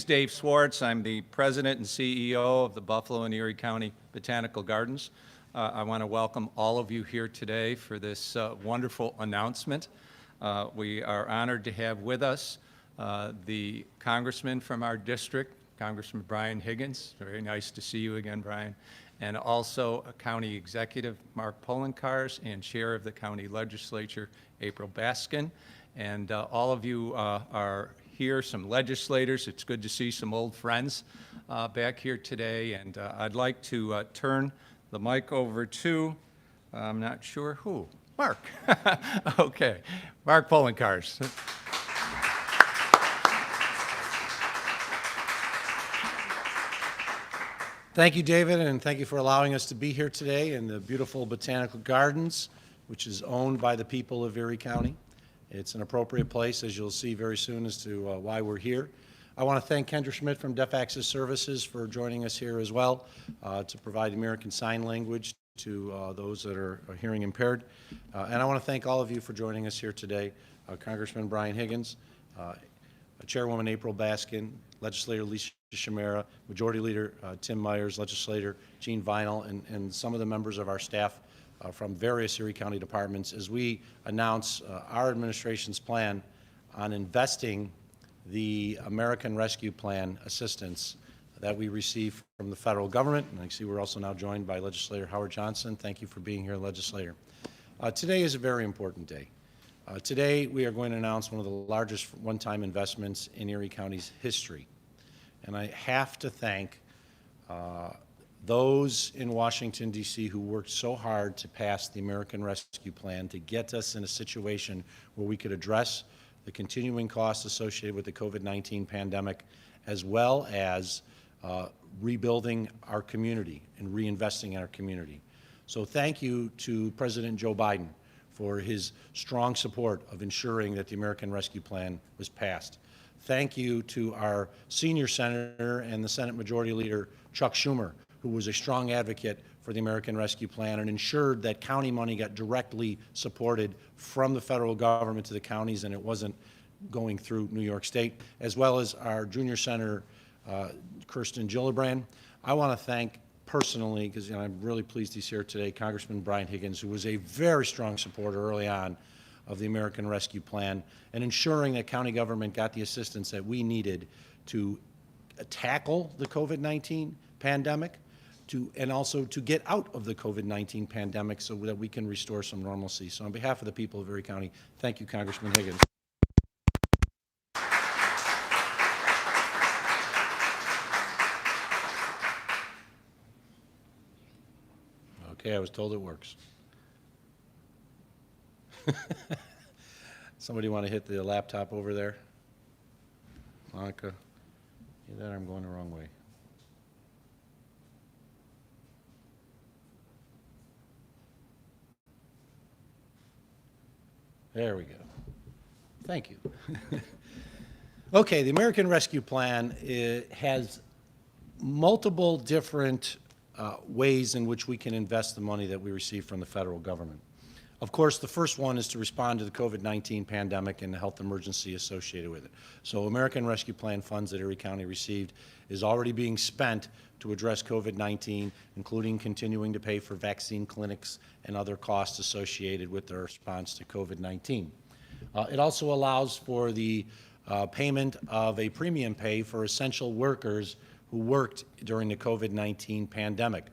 Dave Swartz. I'm the President and CEO of the Buffalo and Erie County Botanical Gardens. I want to welcome all of you here today for this wonderful announcement. We are honored to have with us the congressman from our district, Congressman Brian Higgins. Very nice to see you again, Brian. And also County Executive Mark Poloncarz and Chair of the County Legislature, April Baskin. And all of you are here, some legislators. It's good to see some old friends back here today. And I'd like to turn the mic over to, I'm not sure who, Mark. Okay, Mark Poloncarz. Thank you, David, and thank you for allowing us to be here today in the beautiful Botanical Gardens, which is owned by the people of Erie County. It's an appropriate place, as you'll see very soon, as to why we're here. I want to thank Kendra Schmidt from Deaf Access Services for joining us here as well to provide American Sign Language to those that are hearing impaired. And I want to thank all of you for joining us here today. Congressman Brian Higgins, Chairwoman April Baskin, Legislator Lisa Shamera, Majority Leader Tim Myers, Legislator Gene Vinal, and some of the members of our staff from various Erie County departments as we announce our administration's plan on investing the American Rescue Plan assistance that we receive from the federal government. And I see we're also now joined by Legislator Howard Johnson. Thank you for being here, Legislator. Today is a very important day. Today we are going to announce one of the largest one-time investments in Erie County's history. And I have to thank those in Washington, D.C. who worked so hard to pass the American Rescue Plan to get us in a situation where we could address the continuing costs associated with the COVID-19 pandemic, as well as rebuilding our community and reinvesting in our community. So thank you to President Joe Biden for his strong support of ensuring that the American Rescue Plan was passed. Thank you to our senior senator and the Senate Majority Leader, Chuck Schumer, who was a strong advocate for the American Rescue Plan and ensured that county money got directly supported from the federal government to the counties and it wasn't going through New York State, as well as our junior senator, Kirsten Gillibrand. I want to thank personally, because I'm really pleased he's here today, Congressman Brian Higgins, who was a very strong supporter early on of the American Rescue Plan and ensuring that county government got the assistance that we needed to tackle the COVID-19 pandemic and also to get out of the COVID-19 pandemic so that we can restore some normalcy. So on behalf of the people of Erie County, thank you, Congressman Higgins. Okay, I was told it works. Somebody want to hit the laptop over there? Monica, either that or I'm going the wrong way. There we go. Thank you. Okay, the American Rescue Plan has multiple different ways in which we can invest the money that we receive from the federal government. Of course, the first one is to respond to the COVID-19 pandemic and the health emergency associated with it. So American Rescue Plan funds that Erie County received is already being spent to address COVID-19, including continuing to pay for vaccine clinics and other costs associated with the response to COVID-19. It also allows for the payment of a premium pay for essential workers who worked during the COVID-19 pandemic.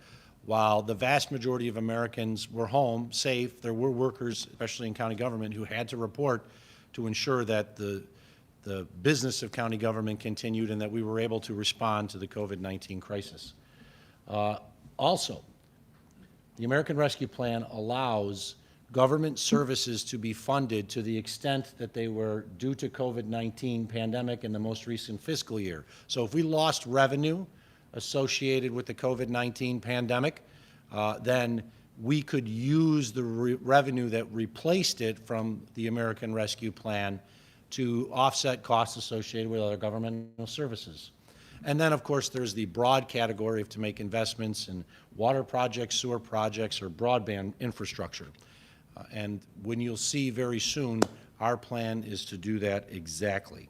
While the vast majority of Americans were home, safe, there were workers, especially in county government, who had to report to ensure that the business of county government continued and that we were able to respond to the COVID-19 crisis. Also, the American Rescue Plan allows government services to be funded to the extent that they were due to COVID-19 pandemic in the most recent fiscal year. So if we lost revenue associated with the COVID-19 pandemic, then we could use the revenue that replaced it from the American Rescue Plan to offset costs associated with other governmental services. And then, of course, there's the broad category of to make investments in water projects, sewer projects, or broadband infrastructure. And when you'll see very soon, our plan is to do that exactly.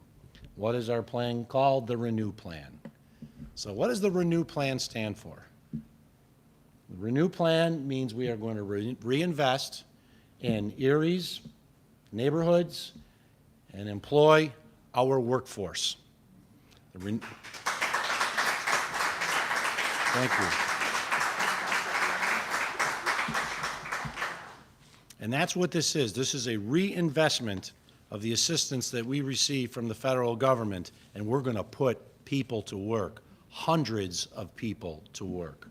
what is our plan called? The Renew Plan. So what does the Renew Plan stand for? The Renew Plan means we are going to reinvest in Erie's neighborhoods and employ our workforce. Thank you. And that's what this is. This is a reinvestment of the assistance that we receive from the federal government, and we're going to put people to work, hundreds of people to work.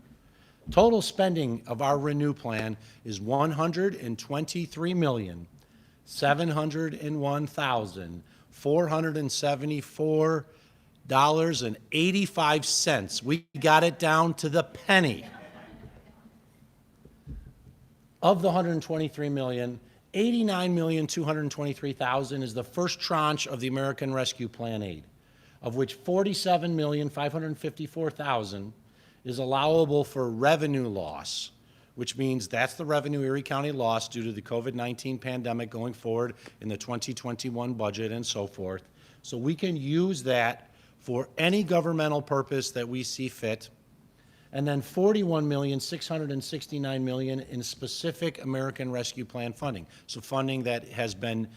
Total spending of our Renew Plan is $123,701,474.85. We got it down to the penny. Of the $123 million, $89,223,000 is the first tranche of the American Rescue Plan aid, of which $47,554,000 is allowable for revenue loss, which means that's the revenue Erie County lost due to the COVID-19 pandemic going forward in the 2021 budget and so forth. So we can use that for any governmental purpose that we see fit. And then $41,669,000 in specific American Rescue Plan funding. So funding that has been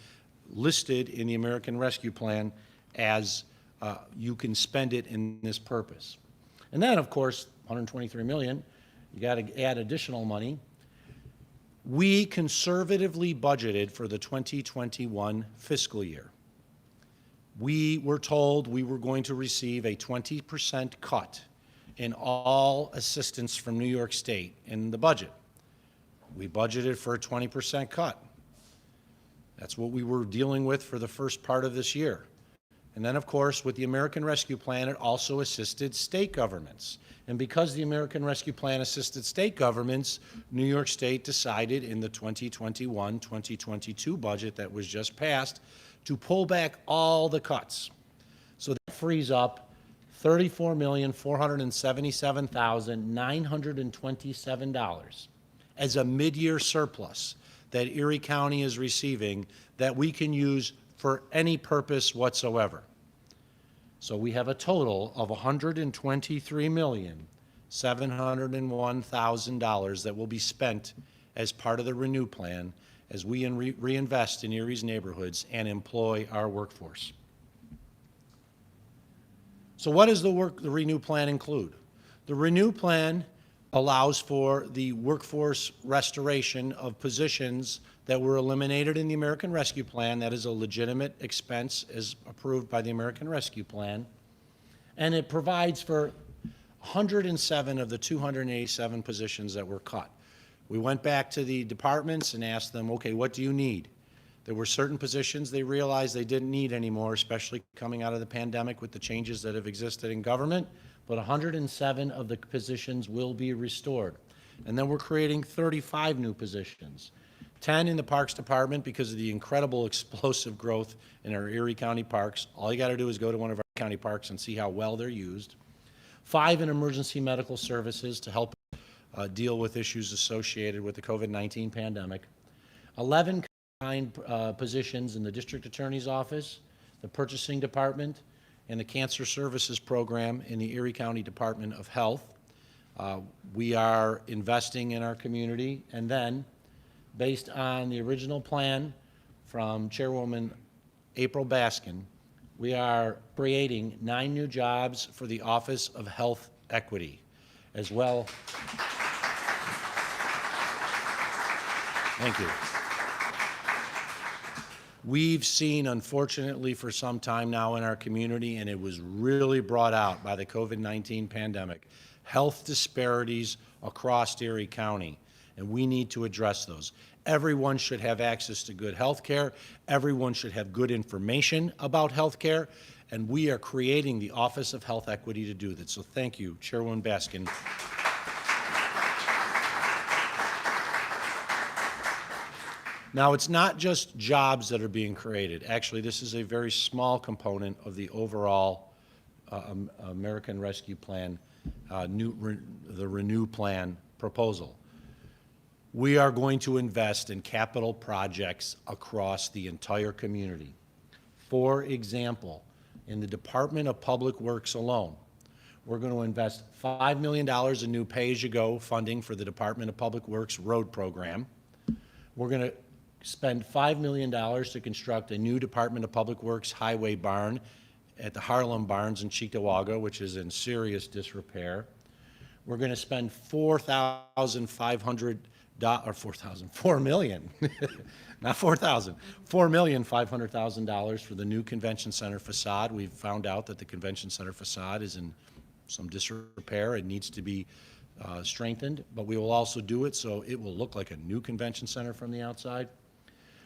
listed in the American Rescue Plan as you can spend it in this purpose. And then, of course, $123 million, you got to add additional money. We conservatively budgeted for the 2021 fiscal year. We were told we were going to receive a 20% cut in all assistance from New York State in the budget. We budgeted for a 20% cut. That's what we were dealing with for the first part of this year. And then, of course, with the American Rescue Plan, it also assisted state governments. And because the American Rescue Plan assisted state governments, New York State decided in the 2021-2022 budget that was just passed to pull back all the cuts. So that frees up $34,477,927 as a mid-year surplus that Erie County is receiving that we can use for any purpose whatsoever. So we have a total of $123,701,000 that will be spent as part of the Renew Plan as we reinvest in Erie's neighborhoods and employ our workforce. So what does the Renew Plan include? The Renew Plan allows for the workforce restoration of positions that were eliminated in the American Rescue Plan. That is a legitimate expense as approved by the American Rescue Plan. And it provides for 107 of the 287 positions that were cut. We went back to the departments and asked them, okay, what do you need? There were certain positions they realized they didn't need anymore, especially coming out of the pandemic with the changes that have existed in government, but 107 of the positions will be restored. And then we're creating 35 new positions. 10 in the Parks Department because of the incredible explosive growth in our Erie County parks. All you got to do is go to one of our county parks and see how well they're used. 5 in emergency medical services to help deal with issues associated with the COVID-19 pandemic. 11 positions in the District Attorney's Office, the Purchasing Department, and the Cancer Services Program in the Erie County Department of Health. We are investing in our community, and then based on the original plan from Chairwoman April Baskin, we are creating 9 new jobs for the Office of Health Equity as well. Thank you. We've seen, unfortunately, for some time now in our community, and it was really brought out by the COVID-19 pandemic, health disparities across Erie County, and we need to address those. Everyone should have access to good health care. Everyone should have good information about health care, and we are creating the Office of Health Equity to do that. So thank you, Chairwoman Baskin. Now, it's not just jobs that are being created. Actually, this is a very small component of the overall American Rescue Plan, the Renew Plan proposal. We are going to invest in capital projects across the entire community. For example, in the Department of Public Works alone. We're going to invest $5 million in new pay-as-you-go funding for the Department of Public Works road program. We're going to spend $5 million to construct a new Department of Public Works highway barn at the Harlem Barns in Cheektowaga, which is in serious disrepair. We're going to spend $4 million, not 4,000, $4,500,000 for the new convention center facade. We've found out that the convention center facade is in some disrepair. It needs to be strengthened, but we will also do it so it will look like a new convention center from the outside.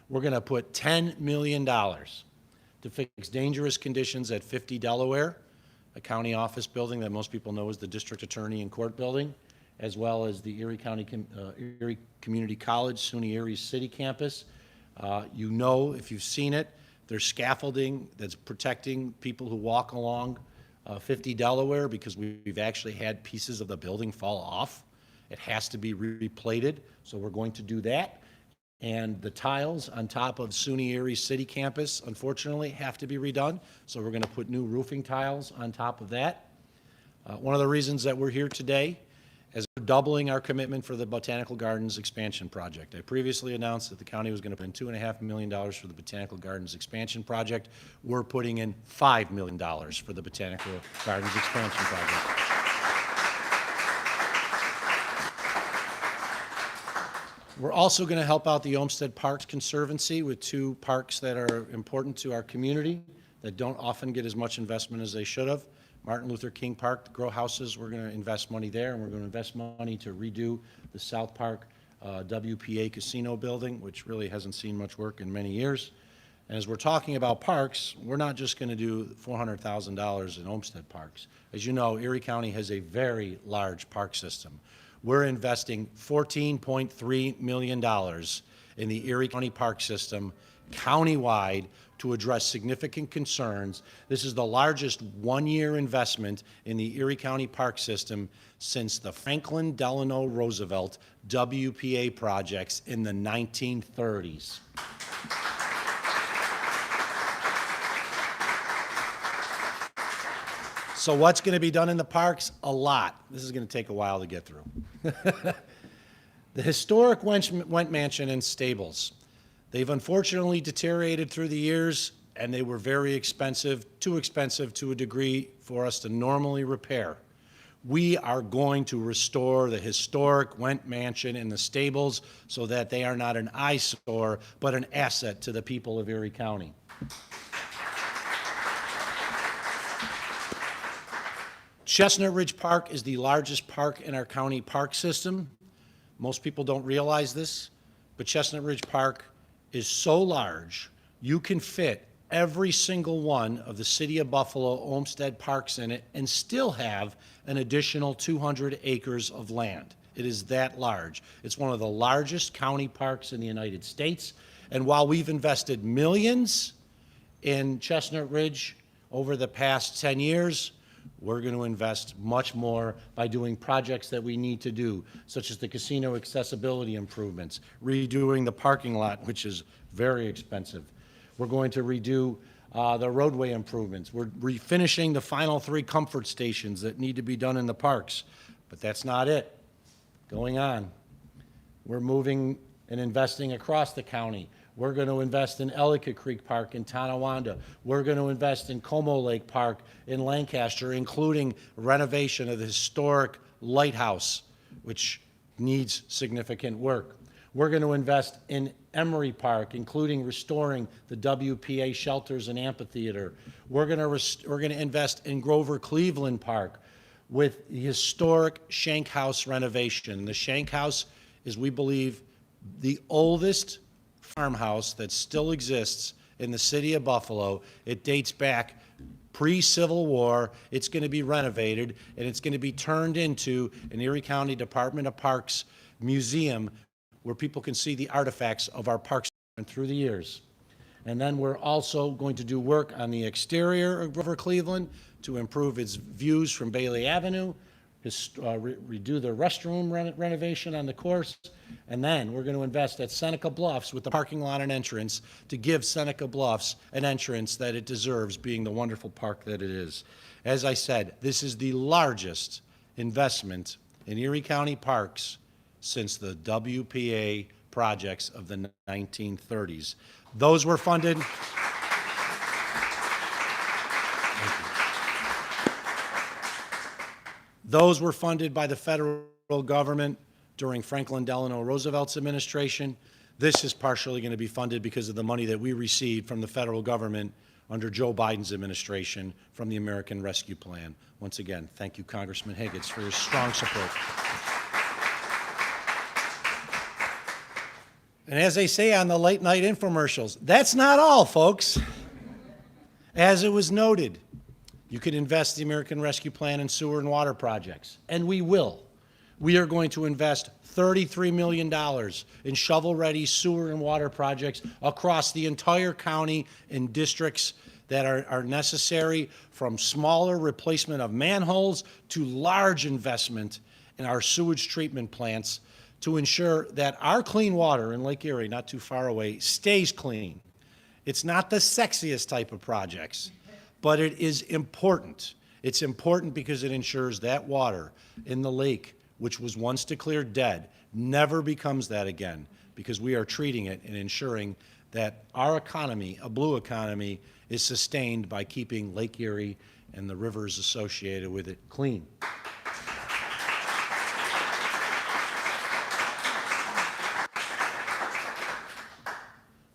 We're going to put $10 million to fix dangerous conditions at 50 Delaware, a county office building that most people know as the district attorney and court building, as well as the Erie Community College, SUNY Erie City campus. You know, if you've seen it, there's scaffolding that's protecting people who walk along 50 Delaware because we've actually had pieces of the building fall off. It has to be replated, so we're going to do that. And the tiles on top of SUNY Erie City campus, unfortunately, have to be redone, so we're going to put new roofing tiles on top of that. One of the reasons that we're here today is we're doubling our commitment for the Botanical Gardens expansion project. I previously announced that the county was going to put in $2.5 million for the Botanical Gardens expansion project. We're putting in $5 million for the Botanical Gardens expansion project. We're also going to help out the Olmsted Parks Conservancy with two parks that are important to our community that don't often get as much investment as they should have. Martin Luther King Park, the grow houses, we're going to invest money there, and we're going to invest money to redo the South Park WPA casino building, which really hasn't seen much work in many years. And as we're talking about parks, we're not just going to do $400,000 in Olmsted Parks. As you know, Erie County has a very large park system. We're investing $14.3 million in the Erie County Park System countywide to address significant concerns. This is the largest one-year investment in the Erie County Park System since the Franklin Delano Roosevelt WPA projects in the 1930s. So what's going to be done in the parks? A lot. This is going to take a while to get through. The historic Went Mansion and stables. They've unfortunately deteriorated through the years, and they were very expensive, too expensive to a degree for us to normally repair. We are going to restore the historic Went Mansion and the stables so that they are not an eyesore, but an asset to the people of Erie County. Chestnut Ridge Park is the largest park in our county park system. Most people don't realize this, but Chestnut Ridge Park is so large, you can fit every single one of the City of Buffalo Olmsted parks in it and still have an additional 200 acres of land. It is that large. It's one of the largest county parks in the United States. And while we've invested millions in Chestnut Ridge over the past 10 years, we're going to invest much more by doing projects that we need to do, such as the casino accessibility improvements, redoing the parking lot, which is very expensive. We're going to redo the roadway improvements. We're refinishing the final 3 comfort stations that need to be done in the parks. But that's not it. Going on, we're moving and investing across the county. We're going to invest in Ellicott Creek Park in Tonawanda. We're going to invest in Como Lake Park in Lancaster, including renovation of the historic lighthouse, which needs significant work. We're going to invest in Emery Park, including restoring the WPA shelters and amphitheater. We're going to invest in Grover Cleveland Park with the historic Shank House renovation. The Shank House is, we believe, the oldest farmhouse that still exists in the city of Buffalo. It dates back pre-Civil War. It's going to be renovated, and it's going to be turned into an Erie County Department of Parks museum where people can see the artifacts of our parks through the years. And then we're also going to do work on the exterior of Grover Cleveland to improve its views from Bailey Avenue, redo the restroom renovation on the course, and then we're going to invest at Seneca Bluffs with the parking lot and entrance to give Seneca Bluffs an entrance that it deserves, being the wonderful park that it is. As I said, this is the largest investment in Erie County parks since the WPA projects of the 1930s. Those were funded. Those were funded by the federal government during Franklin Delano Roosevelt's administration. This is partially going to be funded because of the money that we received from the federal government under Joe Biden's administration from the American Rescue Plan. Once again, thank you, Congressman Higgins, for your strong support. And as they say on the late night infomercials, that's not all, folks. As it was noted, you could invest the American Rescue Plan in sewer and water projects, and we will. We are going to invest $33 million in shovel-ready sewer and water projects across the entire county in districts that are necessary, from smaller replacement of manholes to large investment in our sewage treatment plants to ensure that our clean water in Lake Erie, not too far away, stays clean. It's not the sexiest type of projects, but it is important. It's important because it ensures that water in the lake, which was once declared dead, never becomes that again, because we are treating it and ensuring that our economy, a blue economy, is sustained by keeping Lake Erie and the rivers associated with it clean.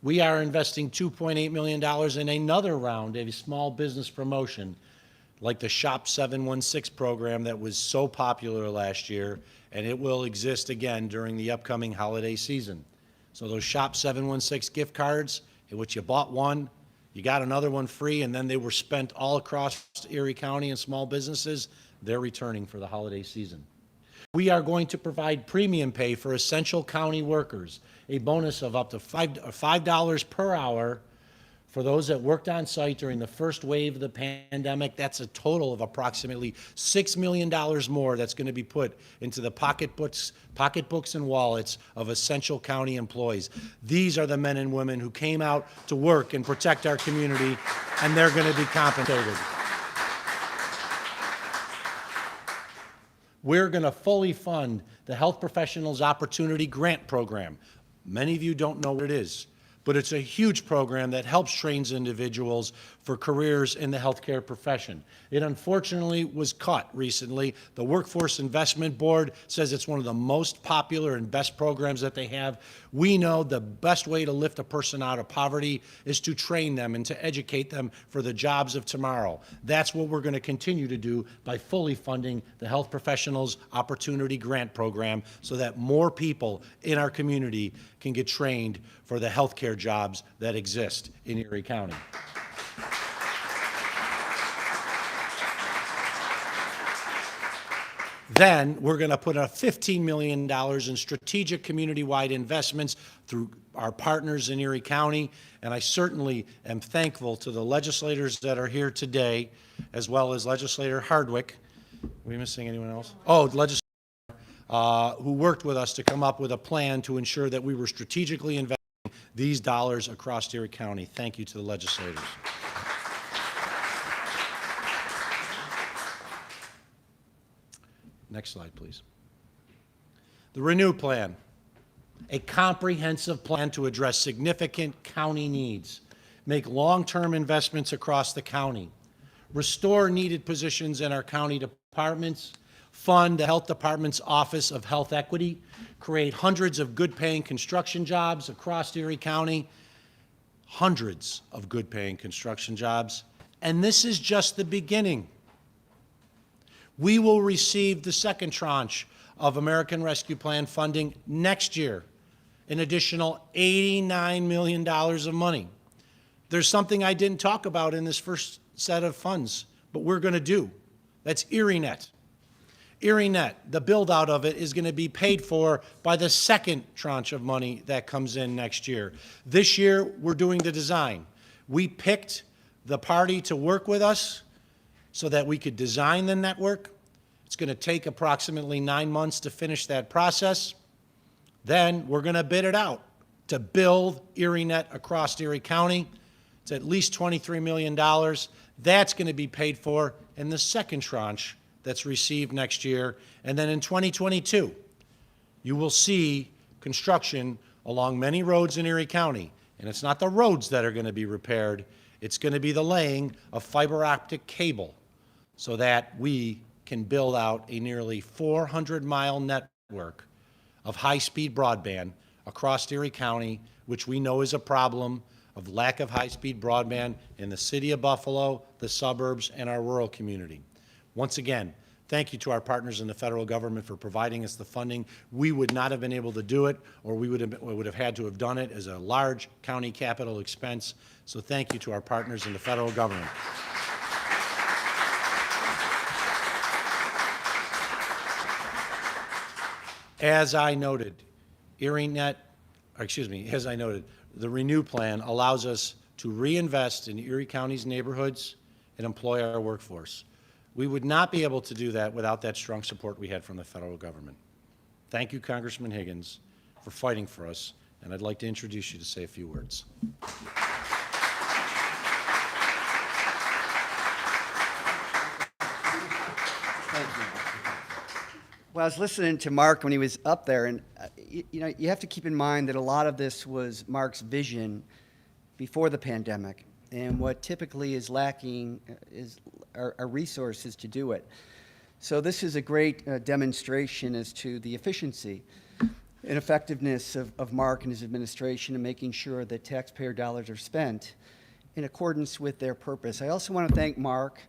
We are investing $2.8 million in another round of small business promotion, like the Shop 716 program that was so popular last year, and it will exist again during the upcoming holiday season. So those Shop 716 gift cards, in which you bought one, you got another one free, and then they were spent all across Erie County and small businesses, they're returning for the holiday season. We are going to provide premium pay for essential county workers, a bonus of up to $5 per hour for those that worked on site during the first wave of the pandemic. That's a total of approximately $6 million more that's going to be put into the pocketbooks and wallets of essential county employees. These are the men and women who came out to work and protect our community, and they're going to be compensated. We're going to fully fund the Health Professionals Opportunity Grant Program. Many of you don't know what it is, but it's a huge program that helps train individuals for careers in the healthcare profession. It unfortunately was cut recently. The Workforce Investment Board says it's one of the most popular and best programs that they have. We know the best way to lift a person out of poverty is to train them and to educate them for the jobs of tomorrow. That's what we're going to continue to do by fully funding the Health Professionals Opportunity Grant Program so that more people in our community can get trained for the healthcare jobs that exist in Erie County. Then we're going to put $15 million in strategic community-wide investments through our partners in Erie County. And I certainly am thankful to the legislators that are here today, as well as Legislator Hardwick. Are we missing anyone else? Oh, legislator who worked with us to come up with a plan to ensure that we were strategically investing these dollars across Erie County. Thank you to the legislators. Next slide, please. The Renew Plan, a comprehensive plan to address significant county needs, make long-term investments across the county, restore needed positions in our county departments, fund the Health Department's Office of Health Equity, create hundreds of good-paying construction jobs across Erie County, hundreds of good-paying construction jobs, and this is just the beginning. We will receive the second tranche of American Rescue Plan funding next year, an additional $89 million of money. There's something I didn't talk about in this first set of funds, but we're going to do. That's ErieNet. ErieNet, the build-out of it is going to be paid for by the second tranche of money that comes in next year. This year, we're doing the design. We picked the party to work with us so that we could design the network, It's going to take approximately 9 months to finish that process. Then we're going to bid it out to build ErieNet across Erie County. It's at least $23 million. That's going to be paid for in the second tranche that's received next year. And then in 2022, you will see construction along many roads in Erie County. And it's not the roads that are going to be repaired. It's going to be the laying of fiber optic cable so that we can build out a nearly 400-mile network of high-speed broadband across Erie County, which we know is a problem of lack of high-speed broadband in the city of Buffalo, the suburbs, and our rural community. Once again, thank you to our partners in the federal government for providing us the funding. We would not have been able to do it, or we would have had to have done it as a large county capital expense. So thank you to our partners in the federal government. As I noted, the Renew Plan allows us to reinvest in Erie County's neighborhoods and employ our workforce. We would not be able to do that without that strong support we had from the federal government. Thank you, Congressman Higgins, for fighting for us, and I'd like to introduce you to say a few words. Thank you. Well, I was listening to Mark when he was up there, and you have to keep in mind that a lot of this was Mark's vision before the pandemic, and what typically is lacking are resources to do it. So this is a great demonstration as to the efficiency and effectiveness of Mark and his administration in making sure that taxpayer dollars are spent in accordance with their purpose. I also want to thank Mark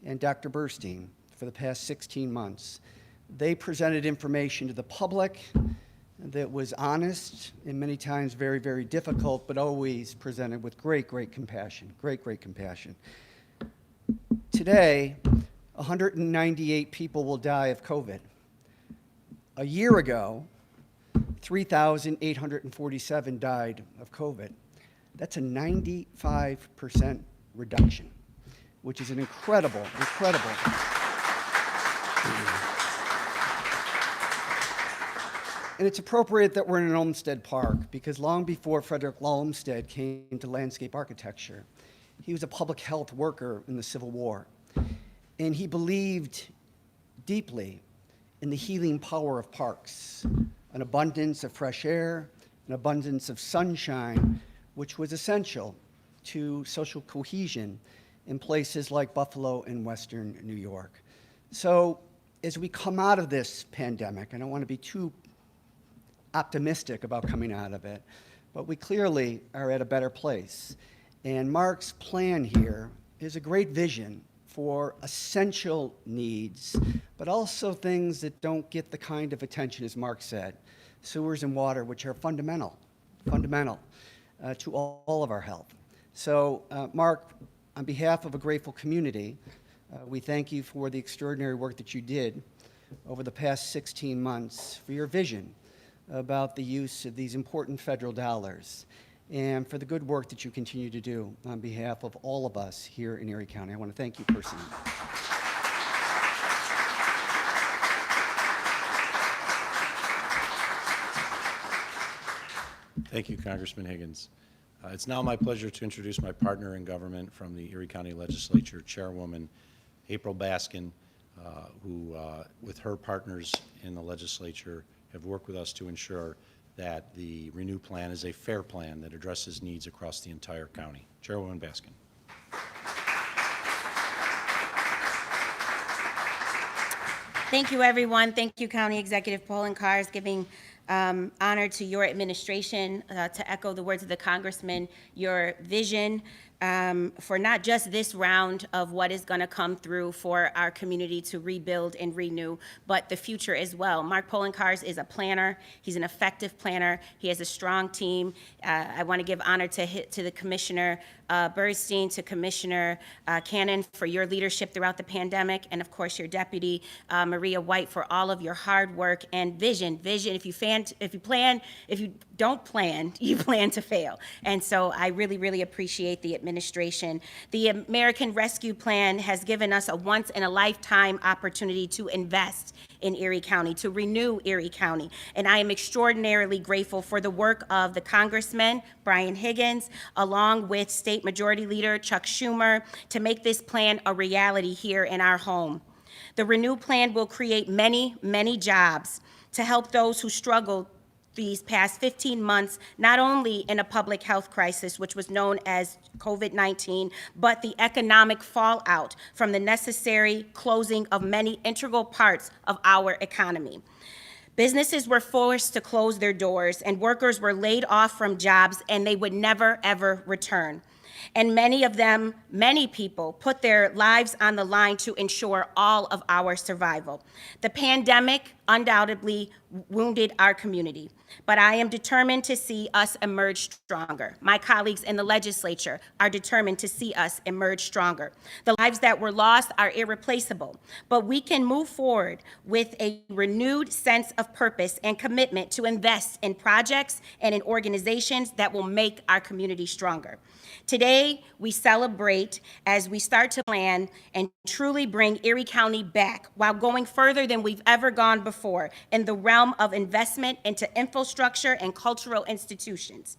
and Dr. Burstein for the past 16 months. They presented information to the public that was honest and many times very, very difficult, but always presented with great, great compassion, great compassion. Today, 198 people will die of COVID. A year ago, 3,847 died of COVID. That's a 95% reduction, which is an incredible. And it's appropriate that we're in an Olmsted Park, because long before Frederick Olmsted came to landscape architecture, he was a public health worker in the Civil War. And he believed deeply in the healing power of parks, an abundance of fresh air, an abundance of sunshine, which was essential to social cohesion in places like Buffalo and Western New York. So as we come out of this pandemic, I don't want to be too optimistic about coming out of it, but we clearly are at a better place. And Mark's plan here is a great vision for essential needs, but also things that don't get the kind of attention, as Mark said, sewers and water, which are fundamental to all of our health. So, Mark, on behalf of a grateful community, we thank you for the extraordinary work that you did over the past 16 months, for your vision about the use of these important federal dollars, and for the good work that you continue to do on behalf of all of us here in Erie County. I want to thank you personally. Thank you, Congressman Higgins. It's now my pleasure to introduce my partner in government from the Erie County Legislature, Chairwoman April Baskin, who, with her partners in the legislature, have worked with us to ensure that the Renew Plan is a fair plan that addresses needs across the entire county. Chairwoman Baskin. Thank you, everyone. Thank you, County Executive Poloncarz, giving honor to your administration, to echo the words of the Congressman, your vision for not just this round of what is going to come through for our community to rebuild and renew, but the future as well. Mark Poloncarz is a planner. He's an effective planner. He has a strong team. I want to give honor to the Commissioner Burstein, to Commissioner Cannon for your leadership throughout the pandemic, and of course your deputy, Maria White, for all of your hard work and vision. If you don't plan, you plan to fail. And so I really, really appreciate the administration. The American Rescue Plan has given us a once-in-a-lifetime opportunity to invest in Erie County, to renew Erie County. And I am extraordinarily grateful for the work of the Congressman, Brian Higgins, along with State Majority Leader Chuck Schumer, to make this plan a reality here in our home. The Renew Plan will create many, many jobs to help those who struggled these past 15 months, not only in a public health crisis, which was known as COVID-19, but the economic fallout from the necessary closing of many integral parts of our economy. Businesses were forced to close their doors, and workers were laid off from jobs, and they would never, ever return. And many people put their lives on the line to ensure all of our survival. The pandemic undoubtedly wounded our community, but I am determined to see us emerge stronger. My colleagues in the legislature are determined to see us emerge stronger. The lives that were lost are irreplaceable, but we can move forward with a renewed sense of purpose and commitment to invest in projects and in organizations that will make our community stronger. Today, we celebrate as we start to plan and truly bring Erie County back while going further than we've ever gone before in the realm of investment into infrastructure and cultural institutions.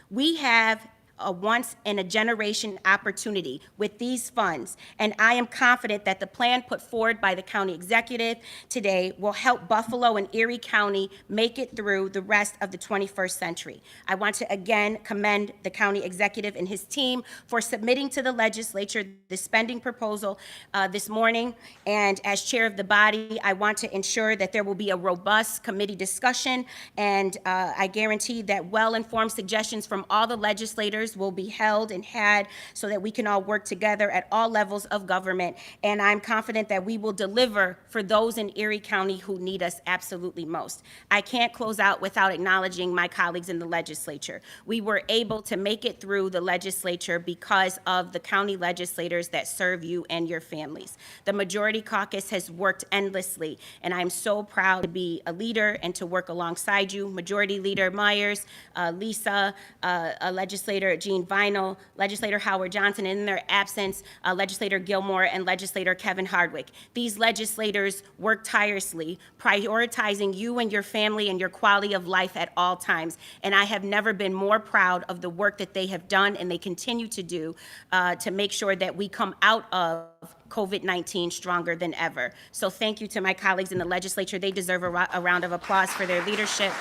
We have a once-in-a-generation opportunity with these funds, and I am confident that the plan put forward by the county executive today will help Buffalo and Erie County make it through the rest of the 21st century. I want to again commend the county executive and his team for submitting to the legislature the spending proposal this morning, and as chair of the body, I want to ensure that there will be a robust committee discussion, and I guarantee that well-informed suggestions from all the legislators will be held and had so that we can all work together at all levels of government. And I'm confident that we will deliver for those in Erie County who need us absolutely most. I can't close out without acknowledging my colleagues in the legislature. We were able to make it through the legislature because of the county legislators that serve you and your families. The Majority Caucus has worked endlessly, and I'm so proud to be a leader and to work alongside you. Majority Leader Myers, Lisa, Legislator Jean Vinal, Legislator Howard Johnson, and in their absence, Legislator Gilmore and Legislator Kevin Hardwick. These legislators work tirelessly, prioritizing you and your family and your quality of life at all times. And I have never been more proud of the work that they have done and they continue to do to make sure that we come out of COVID-19 stronger than ever. So thank you to my colleagues in the legislature. They deserve a round of applause for their leadership.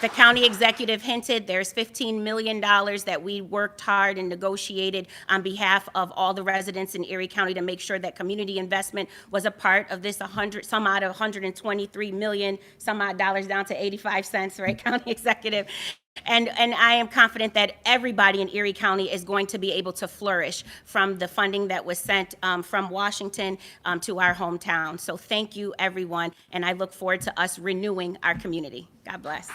The county executive hinted there's $15 million that we worked hard and negotiated on behalf of all the residents in Erie County to make sure that community investment was a part of this some odd of $123 million, some odd dollars down to 85 cents, right, county executive? And I am confident that everybody in Erie County is going to be able to flourish from the funding that was sent from Washington to our hometown. So thank you, everyone, and I look forward to us renewing our community. God bless.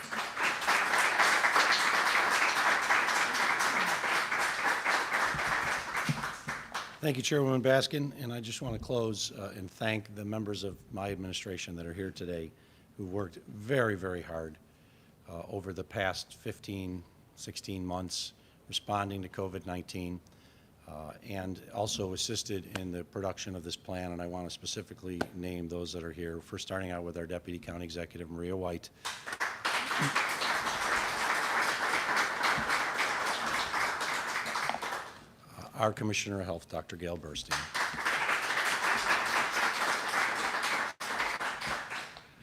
Thank you, Chairwoman Baskin, and I just want to close and thank the members of my administration that are here today who worked very, very hard over the past 15, 16 months responding to COVID-19 and also assisted in the production of this plan, and I want to specifically name those that are here. First, starting out with our Deputy County Executive, Maria White. Our Commissioner of Health, Dr. Gail Burstein.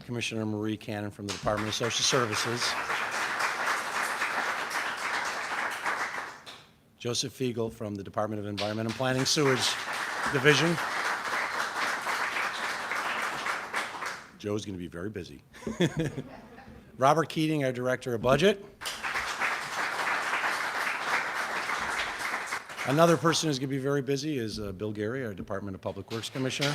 Commissioner Marie Cannon from the Department of Social Services. Joseph Fiegel from the Department of Environment and Planning Sewage Division. Joe's going to be very busy. Robert Keating, our Director of Budget. Another person who's going to be very busy is Bill Gary, our Department of Public Works Commissioner.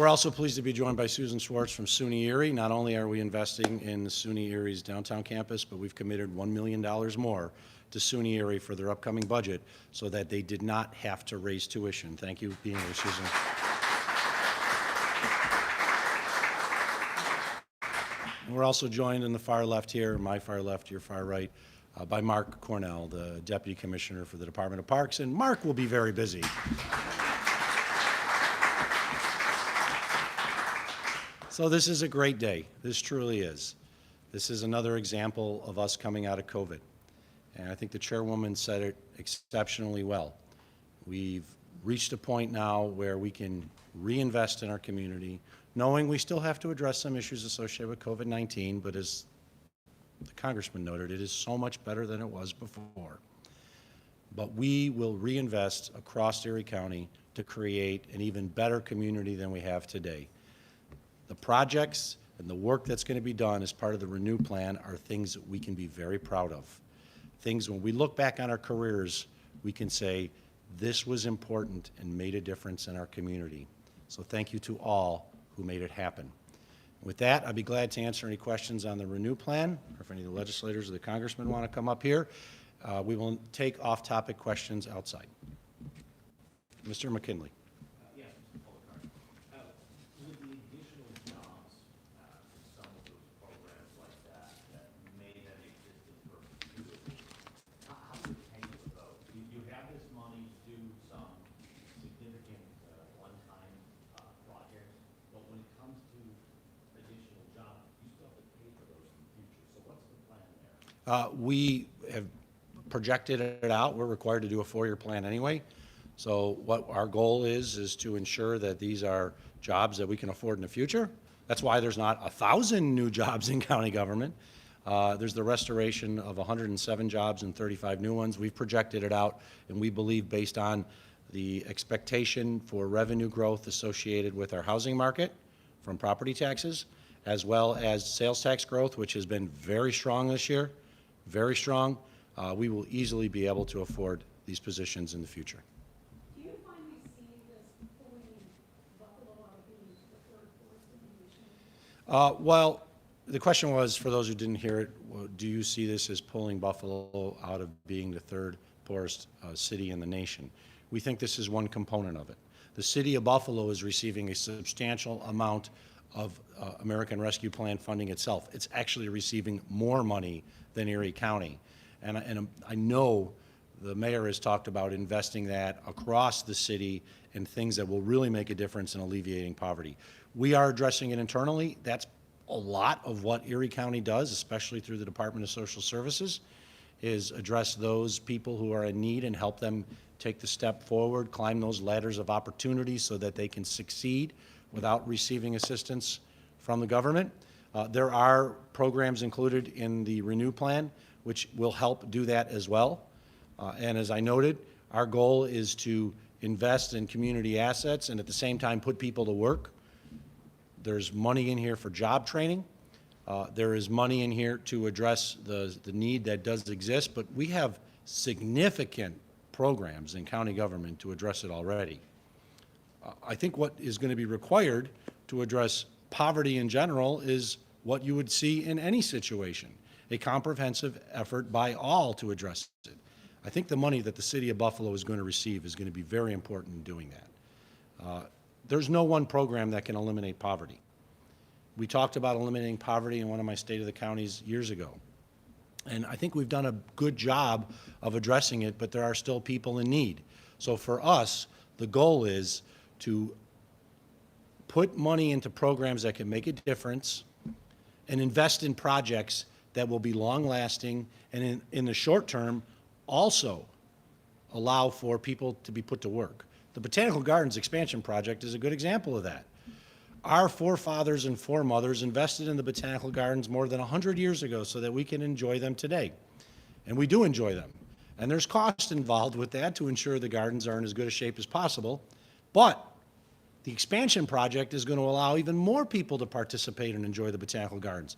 We're also pleased to be joined by Susan Schwartz from SUNY Erie. Not only are we investing in the SUNY Erie's downtown campus, but we've committed $1 million more to SUNY Erie for their upcoming budget so that they did not have to raise tuition. Thank you for being here, Susan. And we're also joined in the far left here, my far left, your far right, by Mark Cornell, the Deputy Commissioner for the Department of Parks, and Mark will be very busy. So this is a great day. This truly is. This is another example of us coming out of COVID. And I think the chairwoman said it exceptionally well. We've reached a point now where we can reinvest in our community, knowing we still have to address some issues associated with COVID-19, but as the congressman noted, it is so much better than it was before. But we will reinvest across Erie County to create an even better community than we have today. The projects and the work that's going to be done as part of the Renew Plan are things that we can be very proud of. Things, when we look back on our careers, we can say, this was important and made a difference in our community. So thank you to all who made it happen. With that, I'd be glad to answer any questions on the Renew Plan, or if any of the legislators or the congressmen want to come up here. We will take off-topic questions outside. Mr. McKinley. Yes, Mr. Polakar. With the additional jobs, some of those programs like that may have existed for years, how do you pay for those? You have this money to do some significant one-time projects, but when it comes to additional jobs, you still have to pay for those in the future. So what's the plan there? We have projected it out. We're required to do a 4-year plan anyway. So what our goal is to ensure that these are jobs that we can afford in the future. That's why there's not 1,000 new jobs in county government. There's the restoration of 107 jobs and 35 new ones. We've projected it out, and we believe based on the expectation for revenue growth associated with our housing market from property taxes, as well as sales tax growth, which has been very strong this year, very strong. We will easily be able to afford these positions in the future. Do you finally see this pulling Buffalo out of being the third force in the nation? Well, the question was, for those who didn't hear it, do you see this as pulling Buffalo out of being the third poorest city in the nation? We think this is one component of it. The city of Buffalo is receiving a substantial amount of American Rescue Plan funding itself. It's actually receiving more money than Erie County. And I know the mayor has talked about investing that across the city in things that will really make a difference in alleviating poverty. We are addressing it internally. That's a lot of what Erie County does, especially through the Department of Social Services, is address those people who are in need and help them take the step forward, climb those ladders of opportunity so that they can succeed without receiving assistance from the government. There are programs included in the Renew Plan which will help do that as well. And as I noted, our goal is to invest in community assets and at the same time put people to work. There's money in here for job training. There is money in here to address the need that does exist, but we have significant programs in county government to address it already. I think what is going to be required to address poverty in general is what you would see in any situation, a comprehensive effort by all to address it. I think the money that the city of Buffalo is going to receive is going to be very important in doing that. There's no one program that can eliminate poverty. We talked about eliminating poverty in one of my State of the Counties years ago. And I think we've done a good job of addressing it, but there are still people in need. So for us, the goal is to put money into programs that can make a difference and invest in projects that will be long-lasting and in the short term also allow for people to be put to work. The Botanical Gardens expansion project is a good example of that. Our forefathers and foremothers invested in the Botanical Gardens more than 100 years ago so that we can enjoy them today. And we do enjoy them. And there's cost involved with that to ensure the gardens are in as good a shape as possible. But the expansion project is going to allow even more people to participate and enjoy the Botanical Gardens.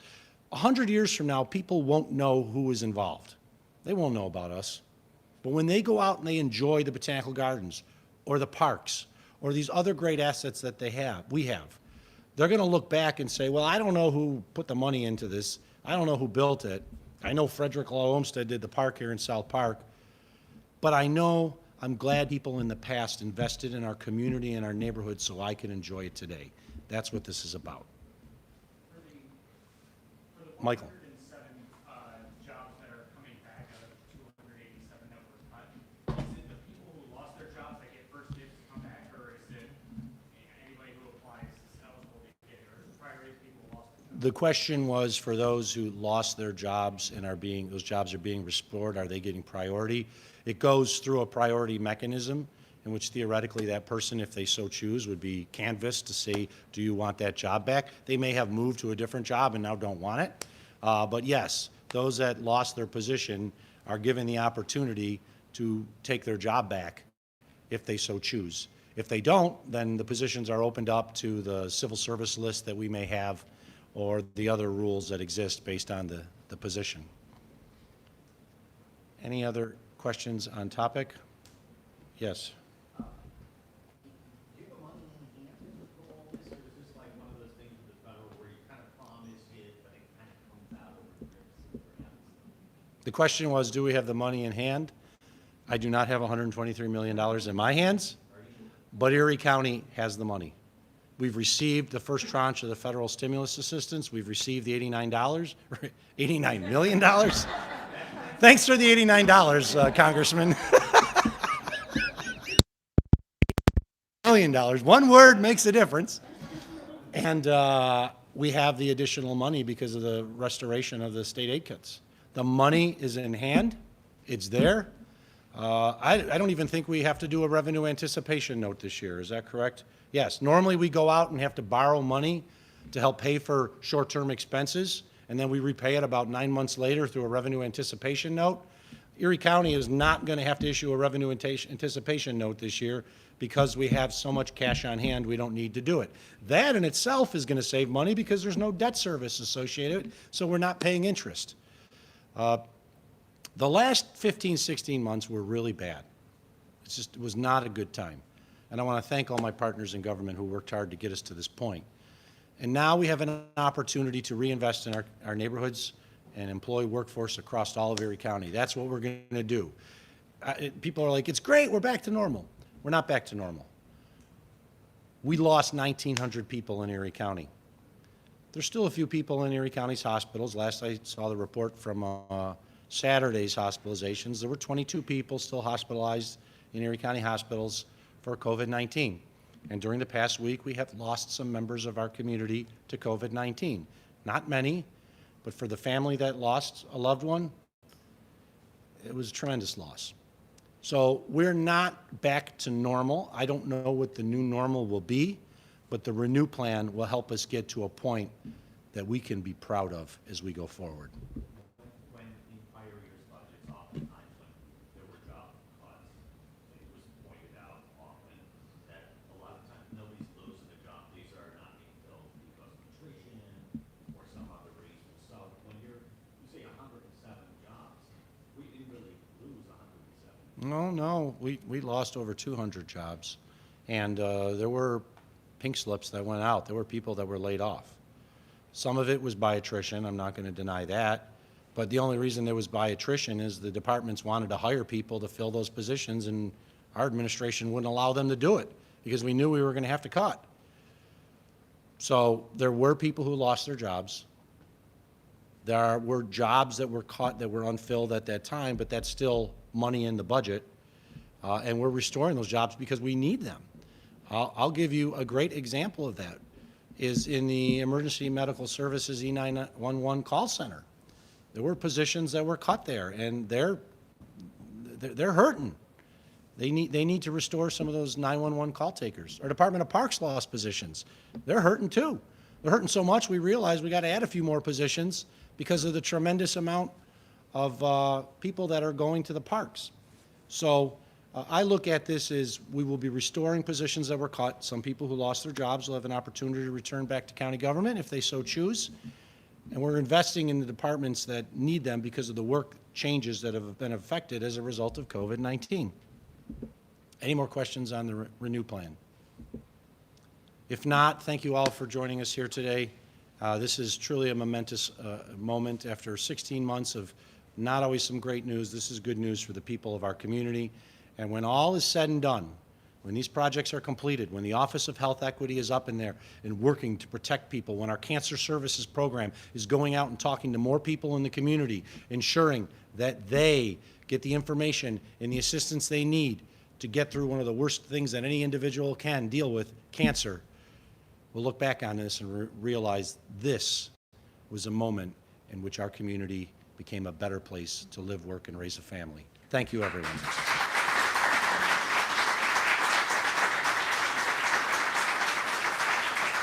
100 years from now, people won't know who is involved. They won't know about us. But when they go out and they enjoy the Botanical Gardens or the parks or these other great assets that we have, they're going to look back and say, well, I don't know who put the money into this. I don't know who built it. I know Frederick Law Olmsted did the park here in South Park. But I'm glad people in the past invested in our community and our neighborhood so I can enjoy it today. That's what this is about. For the Michael. 107 jobs that are coming back out of 287 that were cut, is it the people who lost their jobs that get first dibs to come back, or is it anybody who applies is eligible to get it, or is the priority people who lost their jobs? The question was for those who lost their jobs and those jobs are being restored, are they getting priority? It goes through a priority mechanism in which theoretically that person, if they so choose, would be canvassed to say, do you want that job back? They may have moved to a different job and now don't want it. But yes, those that lost their position are given the opportunity to take their job back if they so choose. If they don't, then the positions are opened up to the civil service list that we may have or the other rules that exist based on the position. Any other questions on topic? Yes. Do you have money in hand for all this, or is this like one of those things with the federal where you kind of promise it, but it kind of comes out over the years and what happens? The question was, do we have the money in hand? I do not have $123 million in my hands, but Erie County has the money. We've received the first tranche of the federal stimulus assistance. We've received the $89 million. Thanks for the $89, Congressman. $1 million. One word makes a difference. And we have the additional money because of the restoration of the state aid cuts. The money is in hand. It's there. I don't even think we have to do a revenue anticipation note this year. Is that correct? Yes. Normally, we go out and have to borrow money to help pay for short-term expenses, and then we repay it about 9 months later through a revenue anticipation note. Erie County is not going to have to issue a revenue anticipation note this year because we have so much cash on hand, we don't need to do it. That in itself is going to save money because there's no debt service associated, so we're not paying interest. The last 15, 16 months were really bad. It was not a good time. And I want to thank all my partners in government who worked hard to get us to this point. And now we have an opportunity to reinvest in our neighborhoods and employee workforce across all of Erie County. That's what we're going to do. People are like, it's great, we're back to normal. We're not back to normal. We lost 1,900 people in Erie County. There's still a few people in Erie County's hospitals. Last I saw the report from Saturday's hospitalizations, there were 22 people still hospitalized in Erie County hospitals for COVID-19. And during the past week, we have lost some members of our community to COVID-19. Not many, but for the family that lost a loved one, it was a tremendous loss. So we're not back to normal. I don't know what the new normal will be, but the Renew Plan will help us get to a point that we can be proud of as we go forward. When in prior years' budgets, oftentimes when there were job cuts, it was pointed out often that a lot of times nobody's losing a job. These are not being filled because of attrition or some other reason. So when you say 107 jobs, we didn't really lose 107. No, we lost over 200 jobs. And there were pink slips that went out. There were people that were laid off. Some of it was by attrition. I'm not going to deny that. But the only reason there was by attrition is the departments wanted to hire people to fill those positions, and our administration wouldn't allow them to do it because we knew we were going to have to cut. So there were people who lost their jobs. There were jobs that were cut that were unfilled at that time, but that's still money in the budget. And we're restoring those jobs because we need them. I'll give you a great example of that is in the Emergency Medical Services E911 call center. There were positions that were cut there, and they're hurting. They need to restore some of those 911 call takers. Our Department of Parks lost positions. They're hurting too. They're hurting so much we realized we got to add a few more positions because of the tremendous amount of people that are going to the parks. So I look at this as we will be restoring positions that were cut. Some people who lost their jobs will have an opportunity to return back to county government if they so choose. And we're investing in the departments that need them because of the work changes that have been affected as a result of COVID-19. Any more questions on the Renew Plan? If not, thank you all for joining us here today. This is truly a momentous moment. After 16 months of not always some great news, this is good news for the people of our community. And when all is said and done, when these projects are completed, when the Office of Health Equity is up in there and working to protect people, when our Cancer Services Program is going out and talking to more people in the community, ensuring that they get the information and the assistance they need to get through one of the worst things that any individual can deal with, cancer, we'll look back on this and realize this was a moment in which our community became a better place to live, work, and raise a family. Thank you, everyone.